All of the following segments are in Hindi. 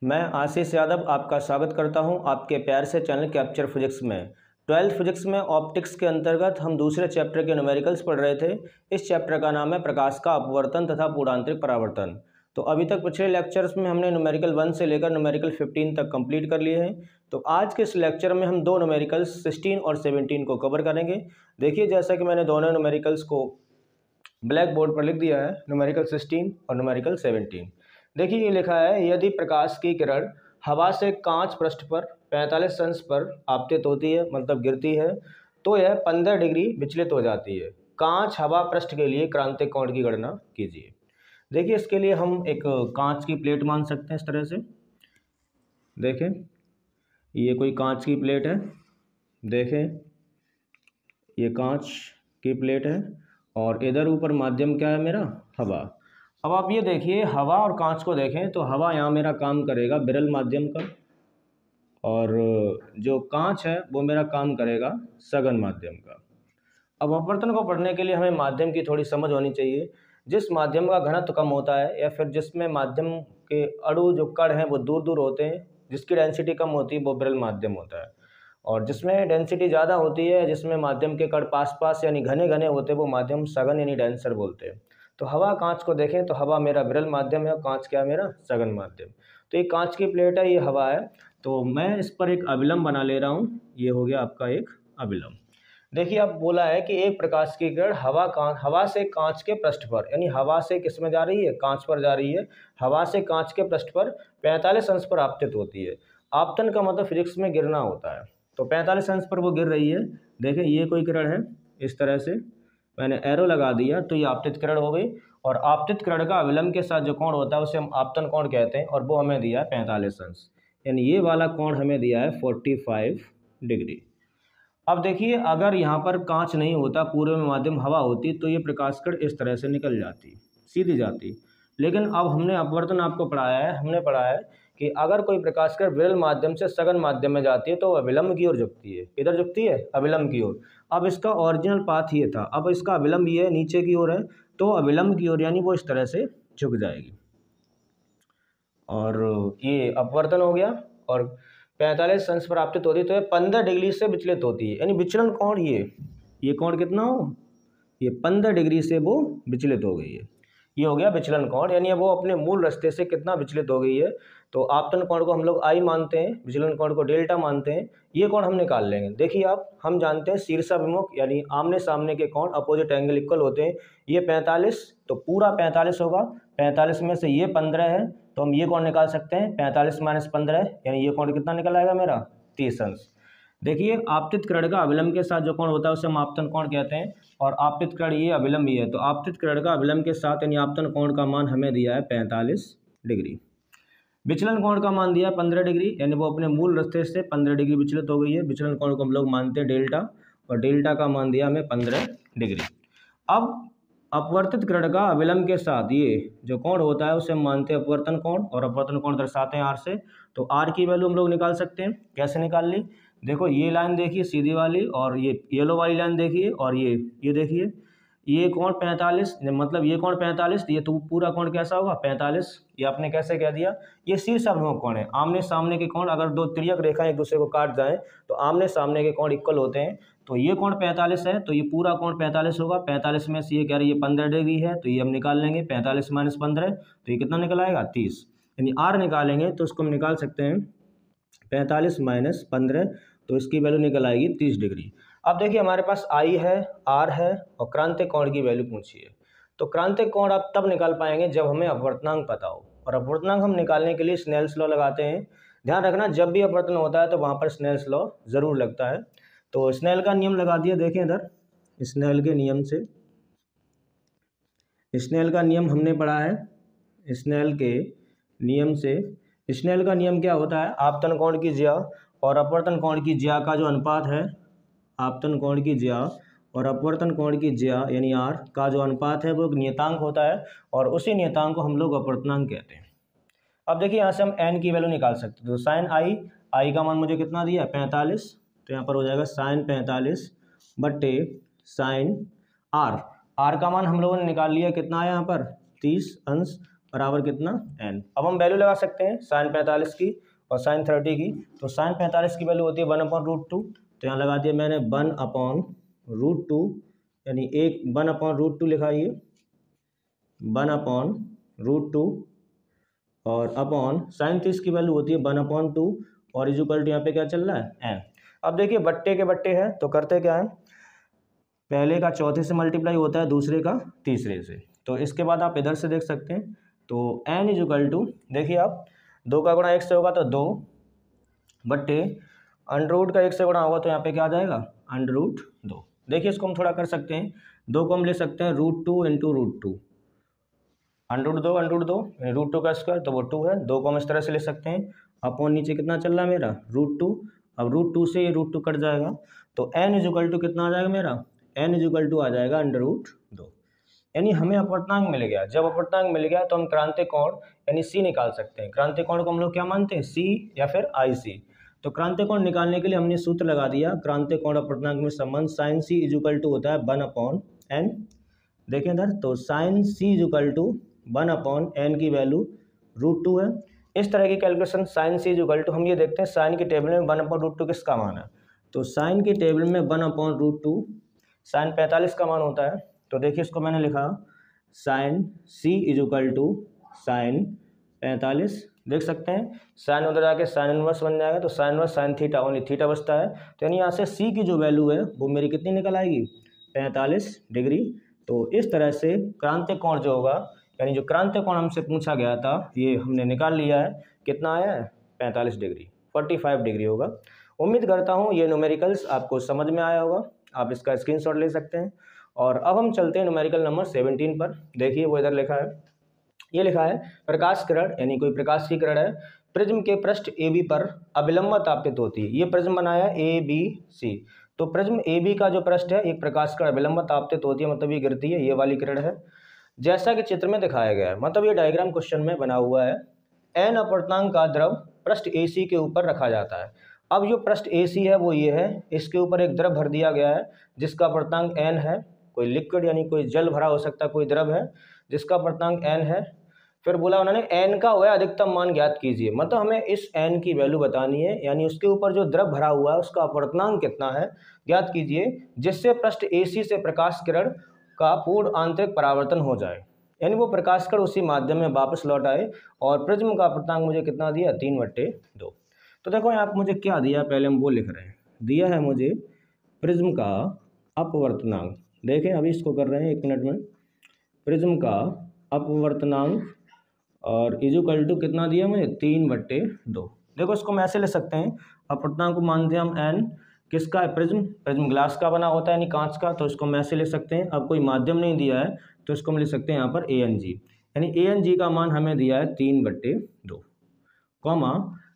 मैं आशीष यादव आपका स्वागत करता हूं आपके प्यार से चैनल कैप्चर फिजिक्स में। 12th फिजिक्स में ऑप्टिक्स के अंतर्गत हम दूसरे चैप्टर के न्यूमेरिकल्स पढ़ रहे थे। इस चैप्टर का नाम है प्रकाश का अपवर्तन तथा पूर्णांतरिक परावर्तन। तो अभी तक पिछले लेक्चर्स में हमने न्यूमेरिकल 1 से लेकर न्यूमेरिकल 15 तक कंप्लीट कर लिए हैं। तो आज के इस लेक्चर में हम दो न्यूमेरिकल्स 16 और 17 को कवर करेंगे। देखिए, जैसा कि मैंने दोनों न्यूमेरिकल्स को ब्लैक बोर्ड पर लिख दिया है, न्यूमेरिकल 16 और न्यूमेरिकल 17। देखिए, ये लिखा है, यदि प्रकाश की किरण हवा से कांच पृष्ठ पर 45 अंश पर आपतित होती है, मतलब गिरती है, तो यह 15 डिग्री विचलित हो जाती है। कांच हवा पृष्ठ के लिए क्रांतिक कोण की गणना कीजिए। देखिए, इसके लिए हम एक कांच की प्लेट मान सकते हैं इस तरह से। देखें, ये कोई कांच की प्लेट है। देखें, ये कांच की प्लेट है और इधर ऊपर माध्यम क्या है मेरा? हवा। अब आप ये देखिए, हवा और कांच को देखें तो हवा यहाँ मेरा काम करेगा विरल माध्यम का, और जो कांच है वो मेरा काम करेगा सघन माध्यम का। अब अपवर्तन को पढ़ने के लिए हमें माध्यम की थोड़ी समझ होनी चाहिए। जिस माध्यम का घनत्व कम होता है या फिर जिसमें माध्यम के अणु जो कण हैं वो दूर दूर होते हैं, जिसकी डेंसिटी कम होती है, वो विरल माध्यम होता है। और जिसमें डेंसिटी ज़्यादा होती है, जिसमें माध्यम के कण पास पास यानी घने घने होते हैं, वो माध्यम सघन यानी डेंसर बोलते हैं। तो हवा कांच को देखें तो हवा मेरा विरल माध्यम है, कांच क्या है मेरा? सघन माध्यम। तो ये कांच की प्लेट है, ये हवा है। तो मैं इस पर एक अभिलंब बना ले रहा हूँ। ये हो गया आपका एक अभिलंब। देखिए, अब बोला है कि एक प्रकाश की किरण हवा से कांच के पृष्ठ पर, यानी हवा से किस में जा रही है? कांच पर जा रही है। हवा से कांच के पृष्ठ पर 45 अंश पर आपतित होती है। आपतन का मतलब फिजिक्स में गिरना होता है। तो 45 अंश पर वो गिर रही है। देखें, ये कोई किरण है, इस तरह से मैंने एरो लगा दिया तो ये आपतित किरण हो गई। और आपतित किरण का अविलंब के साथ जो कोण होता है उसे हम आपतन कोण कहते हैं, और वो हमें दिया है 45 अंश, यानी ये वाला कोण हमें दिया है 45 डिग्री। अब देखिए, अगर यहाँ पर कांच नहीं होता, पूरे में माध्यम हवा होती, तो ये प्रकाश किरण इस तरह से निकल जाती, सीधी जाती। लेकिन अब हमने अपवर्तन आपको पढ़ाया है, हमने पढ़ा है कि अगर कोई प्रकाश किरण विरल माध्यम से सघन माध्यम में जाती है तो वह अविलंब की ओर झुकती है। इधर झुकती है, अविलंब की ओर। अब इसका ओरिजिनल पाथ ये था, अब इसका अविलंब ये नीचे की ओर है, तो अविलंब की ओर यानी वो इस तरह से झुक जाएगी। और ये अपवर्तन हो गया। और 45 अंश पर आपतित होती है तो ये 15 डिग्री से विचलित होती है, यानी विचलन कोण ये कोण कितना हो? ये 15 डिग्री से वो विचलित हो गई है। ये हो गया विचलन कोण, यानी वो अपने मूल रास्ते से कितना विचलित हो गई है। तो आपतन कोण को हम लोग आई मानते हैं, विचलन कोण को डेल्टा मानते हैं। ये कोण हम निकाल लेंगे। देखिए, आप हम जानते हैं शीर्षाभिमुख यानी आमने सामने के कोण अपोजिट एंगल इक्वल होते हैं। ये 45, तो पूरा 45 होगा। 45 में से ये 15 है, तो हम ये कोण निकाल सकते हैं। 45 माइनस 15, यानी ये कोण कितना निकल आएगा मेरा? 30 अंश। देखिए, आपतित किरण का अविलंब के साथ जो कोण होता है उसे हम आपतन कोण कहते हैं, और आपतित किरण ये अविलंब ही है। तो आपतित किरण का अविलंब के साथ यानी आपतन कोण का मान हमें दिया है 45 डिग्री। विचलन कोण का मान दिया है 15 डिग्री, यानी वो अपने मूल रास्ते से 15 डिग्री विचलित हो गई है। विचलन कोण को हम लोग मानते हैं डेल्टा, और डेल्टा का मान दिया हमें 15 डिग्री। अब अपवर्तित किरण का अविलंब के साथ ये जो कोण होता है उसे हम मानते हैं अपवर्तन कोण, और अपवर्तन कोण दर्शाते हैं आर से। तो आर की वैल्यू हम लोग निकाल सकते हैं। कैसे निकाल ली? देखो, ये लाइन देखिए सीधी वाली, और ये येलो वाली लाइन देखिए, और ये देखिए, ये कोण 45, मतलब ये कोण 45, ये तो पूरा कोण कैसा होगा? 45। ये आपने कैसे कह दिया? ये शीर्षाभिमुख कोण है। आमने सामने के कोण अगर दो तिर्यक रेखा एक दूसरे को काट जाएं तो आमने सामने के कोण इक्वल होते हैं। तो ये कोण 45 है, तो ये पूरा कोण 45 होगा। 45 में से ये कह रही है 15 डिग्री है, तो ये हम निकाल लेंगे। 45 माइनस 15, तो ये कितना निकल आएगा? 30। यानी आर निकालेंगे तो उसको हम निकाल सकते हैं 45 माइनस 15, तो इसकी वैल्यू निकल आएगी 30 डिग्री। अब देखिए, हमारे पास आई है, आर है, और क्रांतिक कोण की वैल्यू पूछी है। तो क्रांतिक कोण आप तब निकाल पाएंगे जब हमें अपवर्तनांक पता हो, और अपवर्तनांक हम निकालने के लिए स्नेल्स लॉ लगाते हैं। ध्यान रखना, जब भी अपवर्तन होता है तो वहाँ पर स्नेल्स लॉ जरूर लगता है। तो स्नेल का नियम लगा दिया। देखें इधर, स्नेल के नियम से, स्नेल का नियम हमने पढ़ा है। स्नेल के नियम से, स्नेल का नियम क्या होता है? आपतन कोण की ज्या और अपवर्तन कोण की ज्या का जो अनुपात है, आपतन कोण की ज्या और अपवर्तन कोण की ज्या यानी आर का जो अनुपात है वो एक नियतांक होता है, और उसी नियतांक को हम लोग अपवर्तनांक कहते हैं। अब देखिए, यहाँ से हम एन की वैल्यू निकाल सकते हैं। तो साइन आई का मान मुझे कितना दिया? 45। तो यहाँ पर हो जाएगा साइन 45 बट्टे साइन आर। आर का मान हम लोगों ने निकाल लिया, कितना आया यहाँ पर? 30 अंश। बराबर कितना n। अब हम वैल्यू लगा सकते हैं साइन 45 की और साइन 30 की। तो साइन 45 की वैल्यू होती है 1/√2, तो यहाँ लगा दिया मैंने 1/√2, यानी 1/√2 लिखा, ये 1/√2 और अपॉन साइन 30 की वैल्यू होती है 1/2 और इक्वल टू यहाँ पे क्या चल रहा है n। अब देखिए बट्टे के बट्टे हैं तो करते क्या है, पहले का चौथे से मल्टीप्लाई होता है, दूसरे का तीसरे से। तो इसके बाद आप इधर से देख सकते हैं, तो n इक्वल टू देखिए आप 2 का गुणा 1 से होगा तो 2 बट्टे अंडर का 1 से गुणा होगा तो यहाँ पे क्या आ जाएगा √2। देखिए इसको हम थोड़ा कर सकते हैं, 2 को हम ले सकते हैं √2 इंटू √2, √2 √2 का स्क्वायर तो वो 2 है, 2 को हम इस तरह से ले सकते हैं। अपॉन नीचे कितना चल रहा है मेरा √2, अब √2 से ये √2 कट जाएगा तो n इक्वल टू कितना आ जाएगा मेरा, n इक्वल टू आ जाएगा √2। यानी हमें अपवर्तनांक मिल गया। जब अपवर्तनांक मिल गया तो हम क्रांतिक कोण यानी C निकाल सकते हैं। क्रांतिक कोण को हम लोग क्या मानते हैं, C या फिर IC। तो क्रांतिक कोण निकालने के लिए हमने सूत्र लगा दिया, क्रांतिक कोण अपवर्तनांक में संबंध साइन C इक्वल टू होता है 1/n। देखें इधर, तो sign C equal to 1/n की वैल्यू √2 है। इस तरह की calculation sine C equal to हम ये देखते हैं साइन की टेबल में 1/√2 किसका मान है, तो साइन की टेबल में 1/√2 साइन 45 का मान होता है। तो देखिए इसको मैंने लिखा sine C equal to sine 45, देख सकते हैं साइन उधर जाके साइन इनवर्स बन जाएगा तो sine inverse sine theta, only theta बचता है। तो यानी यहाँ से C की जो वैल्यू है वो मेरी कितनी निकल आएगी, 45 डिग्री। तो इस तरह से क्रांतिक कोण जो होगा, यानी जो क्रांतिक कोण हमसे पूछा गया था ये हमने निकाल लिया है। कितना आया है 45 डिग्री, 45 डिग्री होगा। उम्मीद करता हूँ ये न्यूमेरिकल्स आपको समझ में आया होगा, आप इसका स्क्रीनशॉट ले सकते हैं। और अब हम चलते हैं न्यूमेरिकल नंबर 17 पर। देखिए वो इधर लिखा है, ये लिखा है प्रकाश किरण, यानी कोई प्रकाश की किरण है, प्रिज्म के पृष्ठ AB पर अविलंब आपतित होती है। ये प्रिज्म बनाया ABC, तो प्रिज्म AB का जो पृष्ठ है एक प्रकाश किरण अविलंब आपतित होती है, मतलब ये गिरती है, ये वाली किरण है जैसा कि चित्र में दिखाया गया है। मतलब ये डायग्राम क्वेश्चन में बना हुआ है। n अपवर्तनांक का द्रव पृष्ठ AC के ऊपर रखा जाता है। अब जो पृष्ठ AC है वो ये है, इसके ऊपर एक द्रव भर दिया गया है जिसका अपवर्तनांक n है। कोई लिक्विड यानी कोई जल भरा हो सकता है, कोई द्रव है जिसका अपवर्तनांक n है। फिर बोला उन्होंने n का वह अधिकतम मान ज्ञात कीजिए, मतलब हमें इस n की वैल्यू बतानी है, यानी उसके ऊपर जो द्रव भरा हुआ है उसका अपवर्तनांक कितना है ज्ञात कीजिए, जिससे पृष्ठ AC से प्रकाश किरण का पूर्ण आंतरिक परावर्तन हो जाए, यानी वो प्रकाश किरण उसी माध्यम में वापस लौट आए। और प्रिज्म का अपवर्तनांक मुझे कितना दिया, 3/2। तो देखो यहाँ पे मुझे क्या दिया, पहले हम वो लिख रहे हैं। दिया है मुझे प्रिज्म का अपवर्तनांक, देखें अभी इसको कर रहे हैं 1 मिनट में। प्रिज्म का अपवर्तनांक और इक्वल टू कितना दिया मुझे, 3/2। देखो इसको हम ऐसे ले सकते हैं, अपवर्तनांक को मानते हैं हम n, किसका है, प्रिज्म ग्लास का बना होता है यानी कांच का, तो इसको हम ऐसे ले सकते हैं। अब कोई माध्यम नहीं दिया है तो इसको हम ले सकते हैं यहाँ पर ANG, यानी ANG का मान हमें दिया है 3/2, कॉमा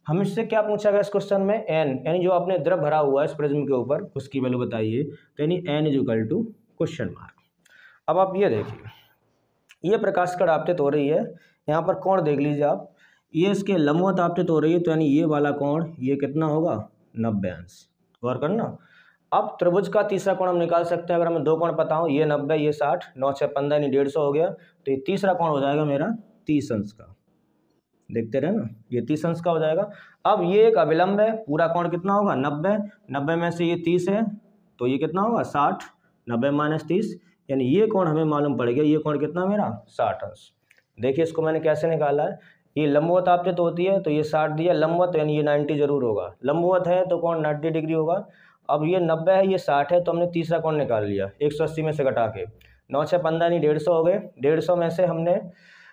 हम इससे क्या पूछा गया इस क्वेश्चन में, n, यानी जो आपने द्रव भरा हुआ है इस प्रिज्म के ऊपर उसकी वैल्यू बताइए, तो यानी n equal to question mark. अब आप ये देखिए, ये प्रकाश किरण आपतित हो रही है, यहाँ पर कोण देख लीजिए आप, ये इसके लंबवत आपतित हो रही है, तो यानी ये वाला कोण ये कितना होगा, 90 अंश। गौर करना। अब त्रिभुज का तीसरा कोण हम निकाल सकते हैं, अगर हमें 2 कोण पता हो, ये 90 ये 60, 9 6 15 यानी 150 हो गया, तो ये तीसरा कोण हो जाएगा मेरा 30 अंश का। देखते रहे ना, ये 30 अंश का हो जाएगा। अब ये एक अविलंब है, पूरा कोण कितना होगा 90, 90 में से ये 30 है तो ये कितना होगा 60, 90 माइनस 30, यानी ये कोण हमें मालूम पड़ गया, ये कोण कितना मेरा 60 अंश। देखिए इसको मैंने कैसे निकाला है, ये लंबवत आपतित होती है तो ये 60 दिया, लंबवत यानी ये 90 जरूर होगा, लंबवत है तो कोण 90 डिग्री होगा। अब ये 90 है ये 60 है, तो हमने तीसरा कोण निकाल लिया 180 में से घटा के, 9 6 15 यानी 150 हो गए, 150 में से हमने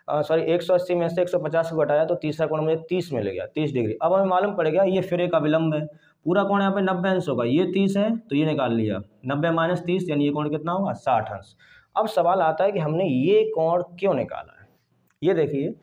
180 में से 150 को घटाया तो तीसरा कोण मुझे 30 मिल गया, 30 डिग्री। अब हमें मालूम पड़ गया ये फिर एक अविलंब है, पूरा कोण यहाँ पे 90 अंश होगा, ये 30 है तो ये निकाल लिया, 90 माइनस 30 यानी ये कोण कितना होगा 60 अंश। अब सवाल आता है कि हमने ये कोण क्यों निकाला है। ये देखिए,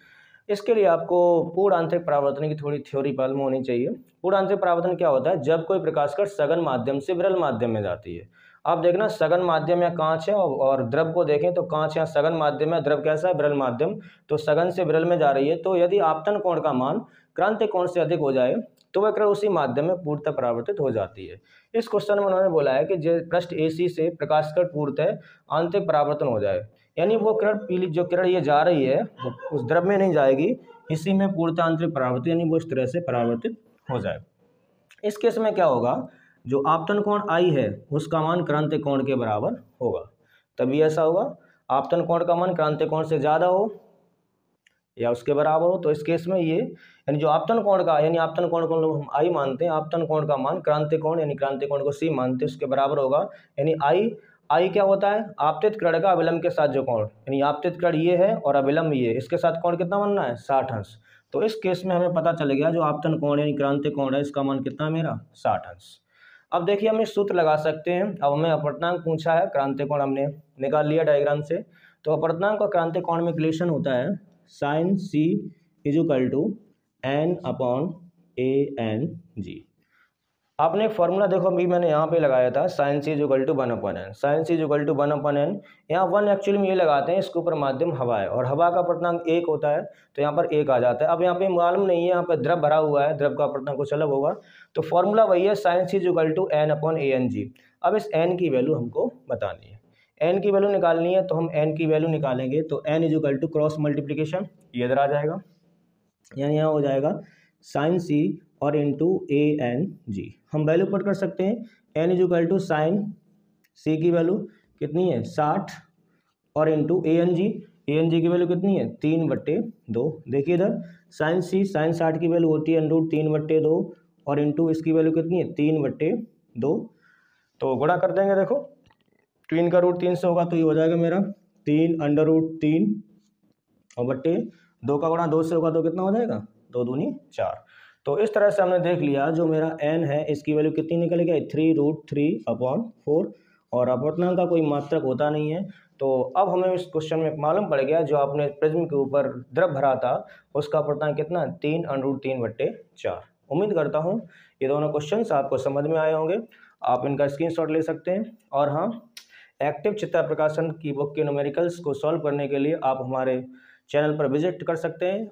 इसके लिए आपको पूर्ण आंतरिक परावर्तन की थोड़ी थ्योरी मालूम होनी चाहिए। पूर्ण आंतरिक परावर्तन क्या होता है, जब कोई प्रकाश किरण सघन माध्यम से विरल माध्यम में जाती है। आप देखना सघन माध्यम या कांच है और द्रव को देखें तो कांच या सघन माध्यम है, द्रव कैसा है विरल माध्यम, तो सघन से विरल में जा रही है, तो यदि आपतन कोण का मान क्रांतिक कोण से अधिक हो जाए तो वह किरण उसी माध्यम में पूर्णतः परावर्तित हो जाती है। इस क्वेश्चन में उन्होंने बोला है कि जो पृष्ठ AC से प्रकाश किरण पूर्णतः आंतरिक परावर्तन हो जाए, यानी वो किरण पीली जो किरण ये जा रही है वो उस द्रव में नहीं जाएगी, इसी में पूर्णतः आंतरिक परावर्तित, यानी वो इस तरह से परावर्तित हो जाएगा। इस केस में क्या होगा, जो आपतन कोण आई है उसका मान क्रांतिक कोण के बराबर होगा। तभी ऐसा होगा, आपतन कोण का मान क्रांतिक कोण से ज़्यादा हो या उसके बराबर हो, तो इस केस में ये यानी जो आपतन कोण का, यानी आपतन कोण को हम आई मानते हैं, आपतन कोण का मान क्रांतिक कोण यानी क्रांतिक कोण को सी मानते हैं, उसके बराबर होगा। यानी आई क्या होता है, आपतित किरण का अभिलंब के साथ जो कोण, यानी आपतित किरण ये है और अभिलंब ये, इसके साथ कोण कितना बनना है, 60 अंश। तो इस केस में हमें पता चल गया जो आपतन कोण यानी क्रांतिक कोण है इसका मान कितना है मेरा, 60 अंश। अब देखिए हम इस सूत्र लगा सकते हैं। अब हमें अपवर्तनांक पूछा है, क्रांतिक कोण हमने निकाल लिया डायग्राम से। तो अपवर्तनांक और क्रांतिक कोण में रिलेशन होता है sine C equal to N upon A N G. आपने एक फॉर्मूला देखो अभी मैंने यहाँ पे लगाया था, sine C equal to 1 upon N, sine C equal to 1 upon N. यहाँ 1 एक्चुअली में ये लगाते हैं, इसके ऊपर माध्यम हवा है और हवा का अपवर्तनांक 1 होता है, तो यहाँ पर 1 आ जाता है। अब यहाँ पे मालूम नहीं है, यहाँ पे द्रव भरा हुआ है, द्रव का अपवर्तनांक कुछ अलग होगा, तो फॉर्मूला वही है sine C equal to N upon A N G. अब इस एन की वैल्यू हमको बतानी है, एन की वैल्यू निकालनी है, तो हम एन की वैल्यू निकालेंगे तो N equal to cross multiplication ये इधर आ जाएगा, यानी यहाँ हो जाएगा साइन सी और इंटू ए एन जी। हम वैल्यू पुट कर सकते हैं, एन इजुकल टू साइन सी की वैल्यू कितनी है 60 और इंटू ए एन जी की वैल्यू कितनी है 3/2। देखिए इधर साइन सी साइन 60 की वैल्यू होती है √3/2 और इंटू इसकी वैल्यू कितनी है 3/2। तो गुणा कर देंगे, देखो 3 का रूट 3 से होगा तो ये हो जाएगा मेरा 3√3 और बट्टे 2 का गुणा 2 से होगा तो कितना हो जाएगा 2 दूनी 4। तो इस तरह से हमने देख लिया जो मेरा n है इसकी वैल्यू कितनी निकलेगी 3√3/4 और अपवर्तनांक का कोई मात्रक होता नहीं है। तो अब हमें इस क्वेश्चन में मालूम पड़ गया जो आपने प्रिज्म के ऊपर द्रव भरा था उसका अपवर्तनांक कितना 3√3/4। उम्मीद करता हूँ ये दोनों क्वेश्चंस आपको समझ में आए होंगे, आप इनका स्क्रीनशॉट ले सकते हैं। और हाँ, एक्टिव चित्रा प्रकाशन की बुक के न्यूमेरिकल्स को सॉल्व करने के लिए आप हमारे चैनल पर विजिट कर सकते हैं।